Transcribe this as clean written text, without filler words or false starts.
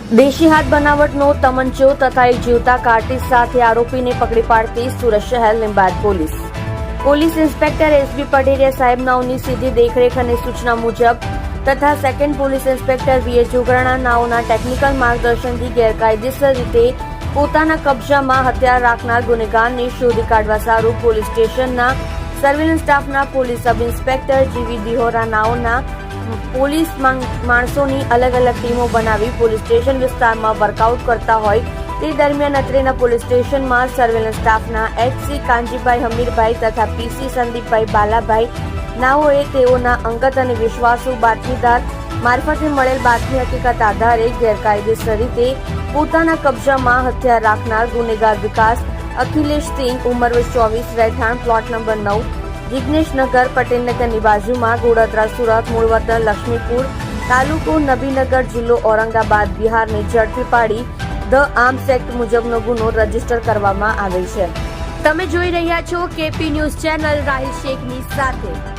દેશી હાથ બનાવટનો તમંચો તથા એક જીવતા કાર્ટિસ સાથે આરોપીને પકડી પાડતી સુરત શહેર લીંબાદ police. Police inspector SB Pateriya સાહેબનાઓની સીધી દેખરેખ અને સૂચના મુજબ તથા second police inspector VA Jograna નાઓના ટેકનિકલ માર્ગદર્શનથી ગેરકાયદેસર રીતે પોતાના કબજામાં હથિયાર રાખનાર ગુનેગારને શોધી કાઢવા સારું પોલીસ સ્ટેશનના સર્વેલન્સ સ્ટાફના પોલીસ સબ ઇન્સ્પેક્ટર જીવી દિહોરા નાઓના પોલીસ માણસોની અલગ અલગ ટીમો બનાવી પોલીસ સ્ટેશન વિસ્તારમાં વર્કઆઉટ કરતા હોય તે દરમિયાન અત્રેના પોલીસ સ્ટેશનમાં સર્વેલન્સ સ્ટાફના એચસી કાંજીભાઈ હમીરભાઈ તથા પીસી સંદીપભાઈ બાલાભાઈ નાઓએ તેઓના અંગત અને વિશ્વાસુ બાતમીદાર મારફતે મળેલ બાતમી હકીકત આધારે ગેરકાયદેસર રીતે પોતાના કબજામાં હથિયાર રાખનાર ગુનેગાર વિકાસ અખિલેશ સિંહ ઉંમર 24 રહેઠાણ પ્લોટ નંબર 9 જિગ્નેશનગર પટેલનગરની બાજુમાં ગોડાદરા સુરત મૂળ વતન લક્ષ્મીપુર તાલુકો નબીનગર જિલ્લો ઔરંગાબાદ બિહારને ઝડપી પાડી ધ આર્મ્સ એક્ટ મુજબનો ગુનો રજીસ્ટર કરવામાં આવેલ છે. તમે જોઈ રહ્યા છો કેપી ન્યૂઝ ચેનલ રાહિલ શેખની સાથે.